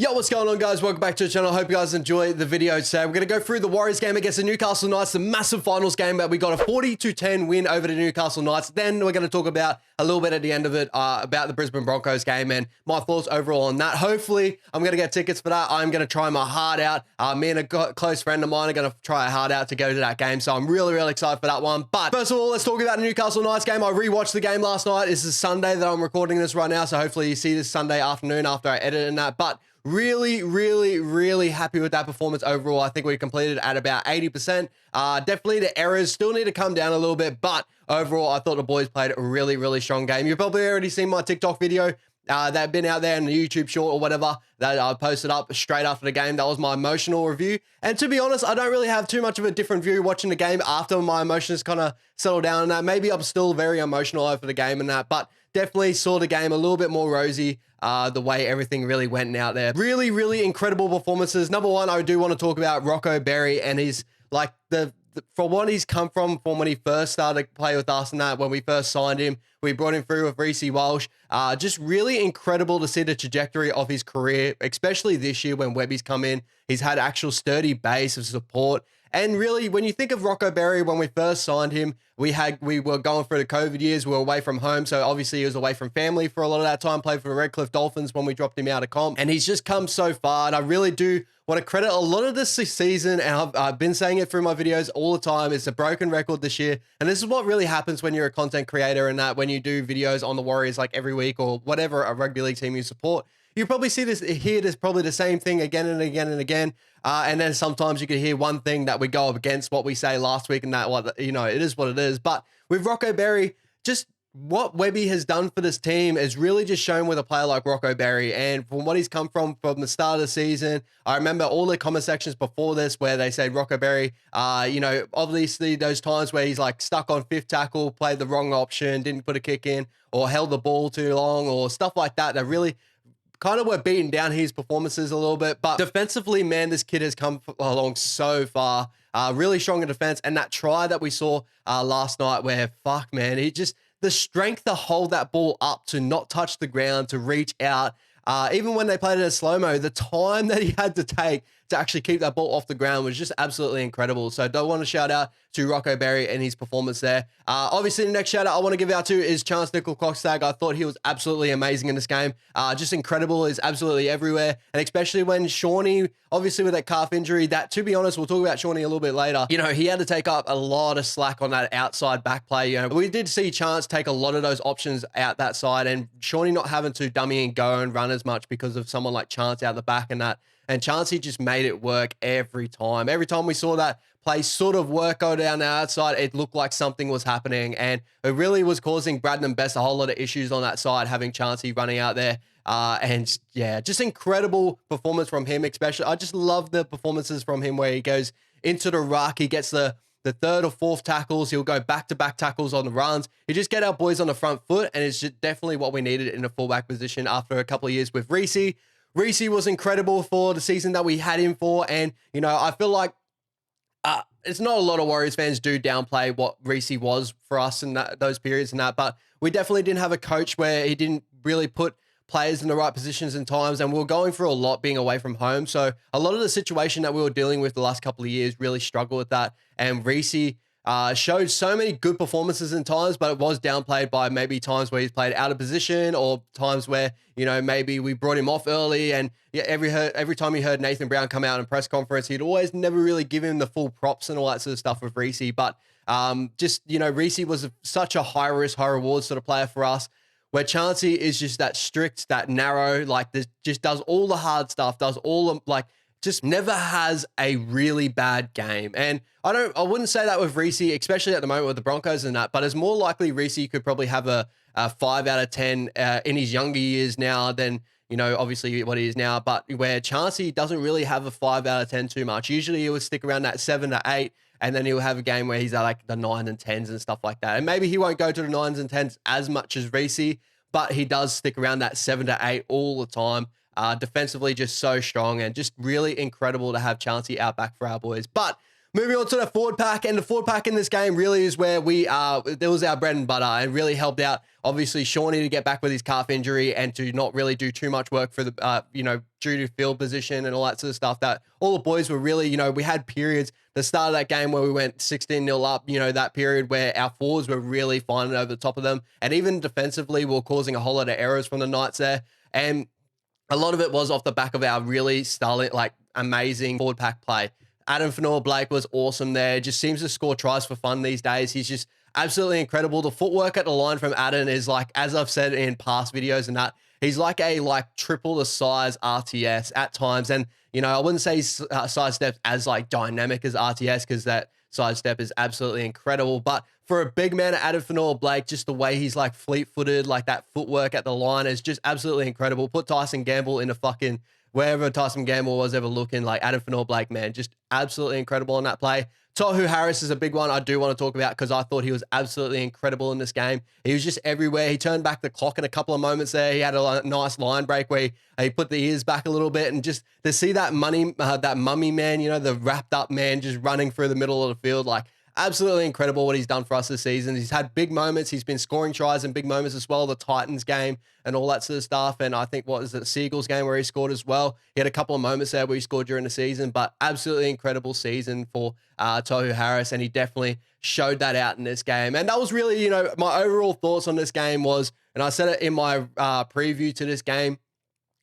Yo, what's going on, guys? Welcome back to the channel. I hope you guys enjoy the video today. We're going to go through the Warriors game against the Newcastle Knights, the massive finals game that we got a 40-10 win over the Newcastle Knights. Then we're going to talk about a little bit at the end of it about the Brisbane Broncos game and my thoughts overall on that. Hopefully, I'm going to get tickets for that. I'm going to try my heart out. Me and a close friend of mine are going to try our heart out to go to that game. So I'm really, really excited for that one. But first of all, let's talk about the Newcastle Knights game. I rewatched the game last night. This is Sunday that I'm recording this right now. So hopefully you see this Sunday afternoon after I edit and that. But really happy with that performance overall. I think we completed at about 80%. Definitely the errors still need to come down a little bit, but overall, I thought the boys played a really strong game. You've probably already seen my TikTok video that been out there in the YouTube short or whatever that I posted up straight after the game. That was my emotional review. And to be honest, I don't really have too much of a different view watching the game after my emotions kind of settle down and that. Maybe I'm still very emotional over the game and that, but definitely saw the game a little bit more rosy, the way everything really went out there. Really incredible performances. Number one, I do want to talk about Rocco Berry and his, like, from what he's come from when he first started to play with us and that, when we first signed him, we brought him through with Reece Walsh. Just really incredible to see the trajectory of his career, especially this year when Webby's come in. He's had actual sturdy base of support. And really, when you think of Rocco Berry, when we first signed him, we were going through the COVID years. We were away from home. So obviously he was away from family for a lot of that time, played for the Redcliffe Dolphins when we dropped him out of comp. And he's just come so far. And I really do want to credit a lot of this season. And I've been saying it through my videos all the time. It's a broken record this year. And this is what really happens when you're a content creator and that when you do videos on the Warriors like every week or whatever a rugby league team you support. You probably see this, hear this probably the same thing again and again and again. And then sometimes you could hear one thing that we go up against what we say last week and that, what, you know, it is what it is. But with Rocco Berry, just what Webby has done for this team is really just shown with a player like Rocco Berry. And from what he's come from the start of the season, I remember all the comment sections before this where they say Rocco Berry, you know, obviously those times where he's like stuck on fifth tackle, played the wrong option, didn't put a kick in or held the ball too long or stuff like that, that really kind of were beating down his performances a little bit. But defensively, man, this kid has come along so far. Really strong in defense. And that try that we saw last night where, fuck, man, he just, the strength to hold that ball up, to not touch the ground, to reach out. Even when they played it in slow-mo, the time that he had to take to actually keep that ball off the ground was just absolutely incredible. So I do want to shout out to Rocco Berry and his performance there. Obviously, the next shout out I want to give out to is Chance Nickel-Klokstad. I thought he was absolutely amazing in this game. Just incredible. He's absolutely everywhere. And especially when Shawnee, obviously with that calf injury, that, to be honest, we'll talk about Shawnee a little bit later. You know, he had to take up a lot of slack on that outside back play. You know, we did see Chance take a lot of those options out that side and Shawnee not having to dummy and go and run as much because of someone like Chance out the back and that. And Chancey just made it work every time. Every time we saw that play sort of work go down the outside, it looked like something was happening. And it really was causing Braden Best a whole lot of issues on that side, having Chancey running out there. And yeah, just incredible performance from him, especially. I just love the performances from him where he goes into the ruck. He gets the third or fourth tackles. He'll go back-to-back tackles on the runs. He just get our boys on the front foot, and it's just definitely what we needed in a fullback position after a couple of years with Reece. Reece was incredible for the season that we had him for, and, you know, I feel like it's not a lot of Warriors fans do downplay what Reece was for us in those periods and that, but we definitely didn't have a coach where he didn't really put players in the right positions and times, and we were going through a lot being away from home. So a lot of the situation that we were dealing with the last couple of years really struggled with that, and Reece showed so many good performances in times, but it was downplayed by maybe times where he's played out of position or times where, you know, maybe we brought him off early. And yeah, every time he heard Nathan Brown come out in press conference, he'd always never really give him the full props and all that sort of stuff with Reece. But just, you know, Reece was such a high risk, high reward sort of player for us, where Chancey is just that strict, that narrow, like this, just does all the hard stuff, does all the, like, just never has a really bad game. And I wouldn't say that with Reece, especially at the moment with the Broncos and that, but it's more likely Reece could probably have a 5 out of 10 in his younger years now than, you know, obviously what he is now, but where Chancey doesn't really have a 5 out of 10 too much. Usually he would stick around that 7 to 8, and then he'll have a game where he's at like the 9 and 10s and stuff like that. And maybe he won't go to the 9s and 10s as much as Reece, but he does stick around that 7 to 8 all the time. Defensively, just so strong and just really incredible to have Chancey out back for our boys. But Moving on to the forward pack, and the forward pack in this game really is where there was our bread and butter, and really helped out, obviously, Shawnee to get back with his calf injury and to not really do too much work for the, due to field position and all that sort of stuff. That all the boys were really, we had periods, the start of that game where we went 16-0 up, that period where our forwards were really finding over the top of them. And even defensively, we were causing a whole lot of errors from the Knights there. And a lot of it was off the back of our really stylish, amazing forward pack play. Adam Fanua-Blake was awesome there. Just seems to score tries for fun these days. He's just absolutely incredible. The footwork at the line from Adam is as I've said in past videos and that, he's like triple the size RTS at times. And, I wouldn't say his sidestep's as dynamic as RTS, because that sidestep is absolutely incredible. But for a big man, Adam Fanua-Blake, just the way he's fleet-footed, that footwork at the line is just absolutely incredible. Put Tyson Gamble in a fucking wherever Tyson Gamble was ever looking, Adam Fanua-Blake, man, just absolutely incredible on that play. Tohu Harris is a big one I do want to talk about, because I thought he was absolutely incredible in this game. He was just everywhere. He turned back the clock in a couple of moments there. He had a nice line break where he put the ears back a little bit, and just to see that mummy man, the wrapped up man just running through the middle of the field, absolutely incredible what he's done for us this season. He's had big moments. He's been scoring tries in big moments as well. The Titans game and all that sort of stuff. And I think, Seagulls game where he scored as well. He had a couple of moments there where he scored during the season, but absolutely incredible season for Tohu Harris. And he definitely showed that out in this game. And that was really, my overall thoughts on this game was, and I said it in my preview to this game,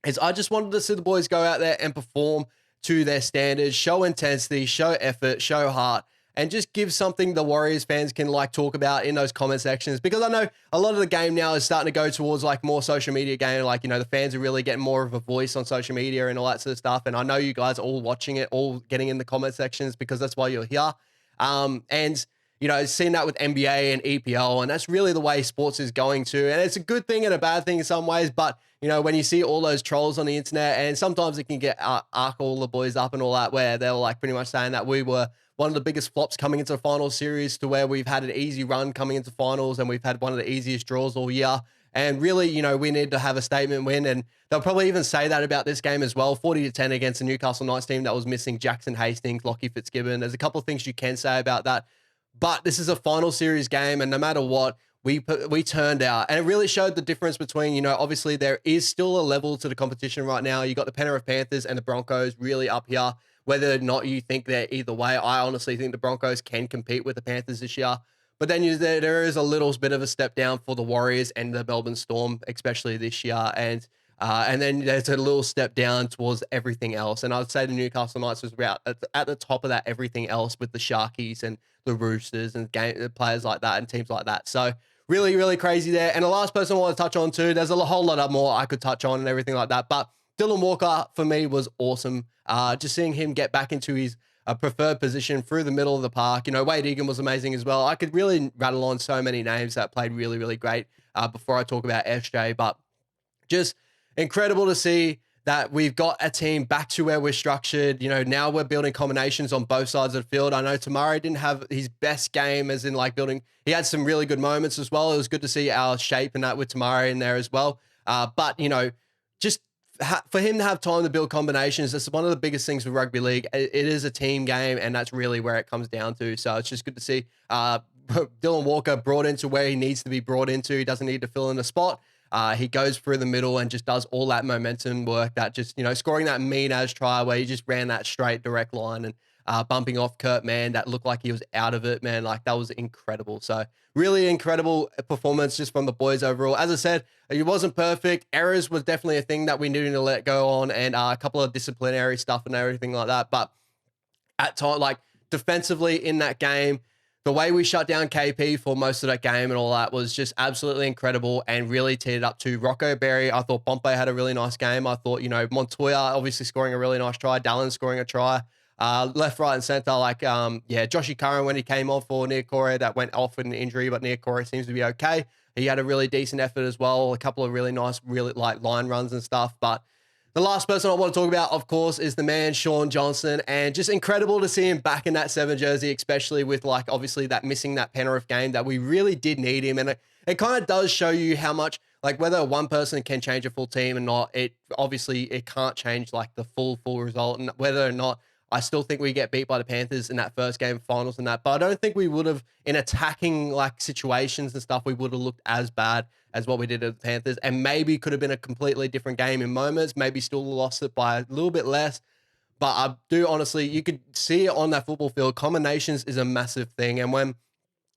is I just wanted to see the boys go out there and perform to their standards, show intensity, show effort, show heart, and just give something the Warriors fans can talk about in those comment sections. Because I know a lot of the game now is starting to go towards more social media game. The fans are really getting more of a voice on social media and all that sort of stuff. And I know you guys are all watching it, all getting in the comment sections, because that's why you're here. Seeing that with NBA and EPL, and that's really the way sports is going to. And it's a good thing and a bad thing in some ways, but when you see all those trolls on the internet, and sometimes it can get arc all the boys up and all that, where they're pretty much saying that we were one of the biggest flops coming into the final series, to where we've had an easy run coming into finals, and we've had one of the easiest draws all year. And really, we need to have a statement win. And they'll probably even say that about this game as well. 40-10 against the Newcastle Knights team that was missing Jackson Hastings, Lockie Fitzgibbon. There's a couple of things you can say about that. But this is a final series game, and no matter what, we turned out. And it really showed the difference between, obviously there is still a level to the competition right now. You got the Penrith Panthers and the Broncos really up here. Whether or not you think they're either way, I honestly think the Broncos can compete with the Panthers this year. But then there is a little bit of a step down for the Warriors and the Melbourne Storm, especially this year. And then there's a little step down towards everything else. And I'd say the Newcastle Knights was about at the top of that everything else, with the Sharkies and the Roosters and players like that and teams like that. So really, really crazy there. And the last person I want to touch on too, there's a whole lot more I could touch on and everything like that. But Dylan Walker, for me, was awesome. Just seeing him get back into his preferred position through the middle of the park. Wade Egan was amazing as well. I could really rattle on so many names that played really, really great before I talk about SJ. But just incredible to see that we've got a team back to where we're structured. Now we're building combinations on both sides of the field. I know Tamari didn't have his best game, as in building. He had some really good moments as well. It was good to see our shape and that with Tamari in there as well. But, just for him to have time to build combinations, that's one of the biggest things with rugby league. It is a team game, and that's really where it comes down to. So it's just good to see Dylan Walker brought into where he needs to be brought into. He doesn't need to fill in a spot. He goes through the middle and just does all that momentum work, that just, scoring that mean as try where he just ran that straight direct line and bumping off Kurt Mann that looked like he was out of it, man. That was incredible. So really incredible performance just from the boys overall. As I said, it wasn't perfect. Errors was definitely a thing that we needed to let go on, and a couple of disciplinary stuff and everything like that. But at time, defensively in that game, the way we shut down KP for most of that game and all that was just absolutely incredible, and really teed it up to Rocco Berry. I thought Pompey had a really nice game. I thought, Montoya obviously scoring a really nice try, Dallin scoring a try, left, right, and center. Joshy Curran when he came off for Niokore, that went off with an injury, but Niokore seems to be okay. He had a really decent effort as well, a couple of really nice, really line runs and stuff. But the last person I want to talk about, of course, is the man, Sean Johnson, and just incredible to see him back in that 7 jersey, especially with obviously that missing that Penrith game that we really did need him. And it kind of does show you how much, whether one person can change a full team or not, it obviously, it can't change the full result, and whether or not I still think we get beat by the Panthers in that first game finals and that, but I don't think we would have, in attacking like situations and stuff, we would have looked as bad as what we did at the Panthers, and maybe could have been a completely different game in moments, maybe still lost it by a little bit less. But I do honestly, you could see it on that football field. Combinations is a massive thing. And when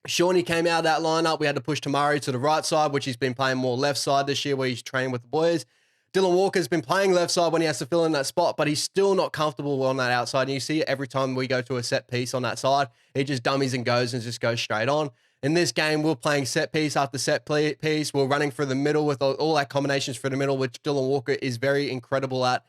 Shawnee came out of that lineup, we had to push Tamari to the right side, which he's been playing more left side this year where he's training with the boys. Dylan Walker's been playing left side when he has to fill in that spot, but he's still not comfortable on that outside. And you see it every time we go to a set piece on that side. He just dummies and goes straight on. In this game, we're playing set piece after set piece. We're running through the middle with all our combinations through the middle, which Dylan Walker is very incredible at.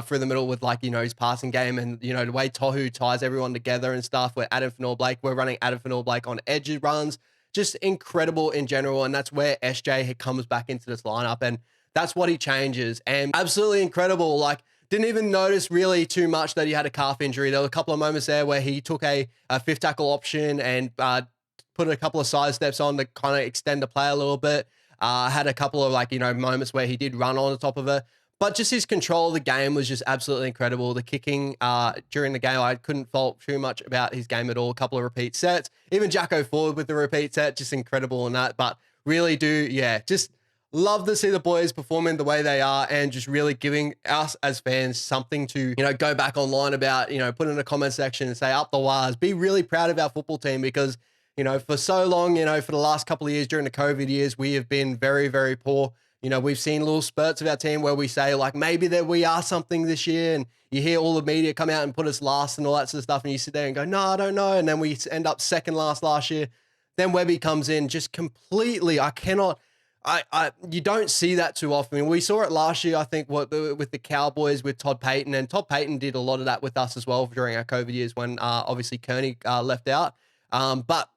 Through the middle with, like, his passing game and, the way Tohu ties everyone together and stuff. We're Adam Fanor-Blake. We're running Adam Fanor-Blake on edge runs. Just incredible in general. And that's where SJ comes back into this lineup. And that's what he changes. And absolutely incredible. Like, didn't even notice really too much that he had a calf injury. There were a couple of moments there where he took a fifth tackle option and put a couple of side steps on to kind of extend the play a little bit. Had a couple of, like, moments where he did run on the top of it. But just his control of the game was just absolutely incredible. The kicking during the game, I couldn't fault too much about his game at all. A couple of repeat sets. Even Jacko Ford with the repeat set, just incredible in that. But really just love to see the boys performing the way they are and just really giving us as fans something to, go back online about, put in the comment section and say, up the wires. Be really proud of our football team because, for so long, for the last couple of years during the COVID years, we have been very, very poor. We've seen little spurts of our team where we say, like, maybe that we are something this year, and you hear all the media come out and put us last and all that sort of stuff, and you sit there and go, no, I don't know, and then we end up second last year. Then Webby comes in just completely. You don't see that too often. We saw it last year, I think, with the Cowboys with Todd Payton, and Todd Payton did a lot of that with us as well during our COVID years when obviously Kearney left out. But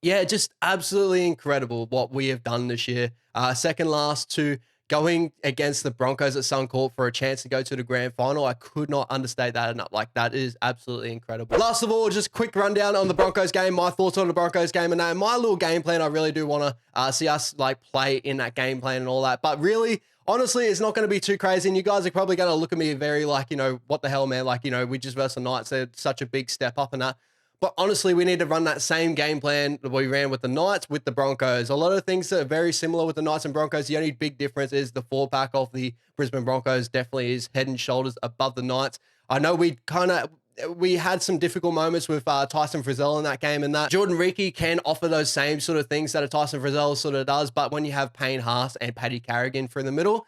yeah, just absolutely incredible what we have done this year. Second last to going against the Broncos at Suncorp for a chance to go to the grand final. I could not understate that enough. Like, that is absolutely incredible. Last of all, just quick rundown on the Broncos game, my thoughts on the Broncos game, and that my little game plan. I really do want to see us like play in that game plan and all that. But really, honestly, it's not going to be too crazy. And you guys are probably going to look at me very like, what the hell, man? Like, we just versus the Knights. They're such a big step up and that. But honestly, we need to run that same game plan that we ran with the Knights, with the Broncos. A lot of things that are very similar with the Knights and Broncos. The only big difference is the fullback of the Brisbane Broncos definitely is head and shoulders above the Knights. I know we had some difficult moments with Tyson Frizzell in that game, and that Jordan Riki can offer those same sort of things that a Tyson Frizzell sort of does. But when you have Payne Haas and Paddy Carrigan through the middle,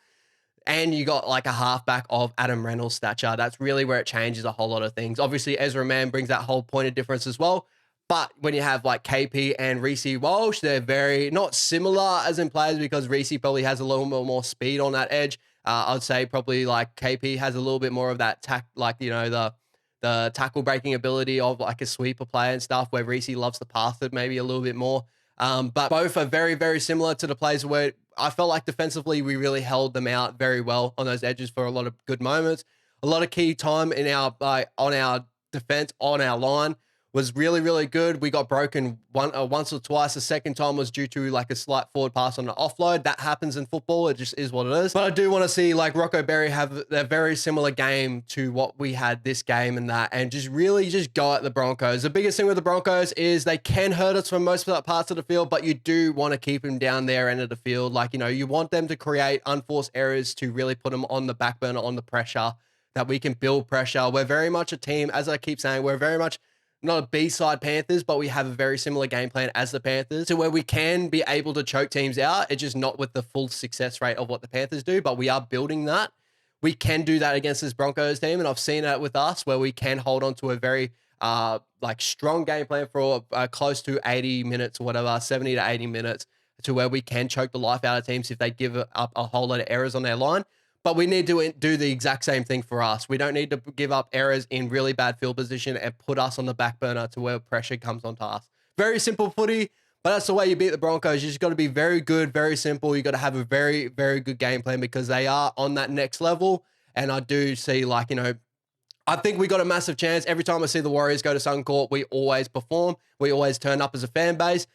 and you got like a halfback of Adam Reynolds' stature, that's really where it changes a whole lot of things. Obviously, Ezra Mann brings that whole point of difference as well. But when you have like KP and Reece Walsh, they're very not similar as in players because Reece probably has a little bit more speed on that edge. I'd say probably like KP has a little bit more of that the tackle breaking ability of like a sweeper player and stuff, where Reece loves to pass it maybe a little bit more. But both are very, very similar to the plays where I felt like defensively we really held them out very well on those edges for a lot of good moments. A lot of key time in our on our defense, on our line was really, really good. We got broken once or twice. The second time was due to like a slight forward pass on the offload. That happens in football. It just is what it is. But I do want to see like Rocco Berry have a very similar game to what we had this game and that, and just really just go at the Broncos. The biggest thing with the Broncos is they can hurt us from most of that parts of the field, but you do want to keep them down their end of the field. Like, you want them to create unforced errors to really put them on the back burner, on the pressure, that we can build pressure. We're very much a team, as I keep saying, we're very much not a B-side Panthers, but we have a very similar game plan as the Panthers to where we can be able to choke teams out. It's just not with the full success rate of what the Panthers do, but we are building that. We can do that against this Broncos team, and I've seen that with us where we can hold on to a very strong game plan for close to 80 minutes or whatever, 70 to 80 minutes, to where we can choke the life out of teams if they give up a whole lot of errors on their line. But we need to do the exact same thing for us. We don't need to give up errors in really bad field position and put us on the back burner to where pressure comes onto us. Very simple footy, but that's the way you beat the Broncos. You just got to be very good, very simple. You got to have a very, very good game plan because they are on that next level. And I do see I think we got a massive chance. Every time I see the Warriors go to Suncorp, we always perform. We always turn up as a fan base.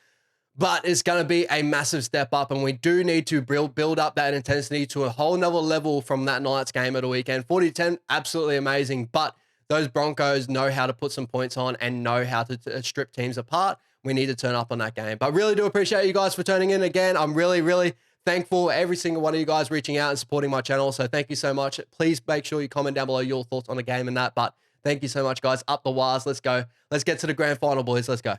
But it's going to be a massive step up, and we do need to build up that intensity to a whole nother level from that Knights game at the weekend. 40-10, absolutely amazing. But those Broncos know how to put some points on and know how to strip teams apart. We need to turn up on that game. But really do appreciate you guys for turning in again. I'm really, really thankful for every single one of you guys reaching out and supporting my channel. So thank you so much. Please make sure you comment down below your thoughts on the game and that. But thank you so much, guys. Up the wires. Let's go. Let's get to the grand final, boys. Let's go.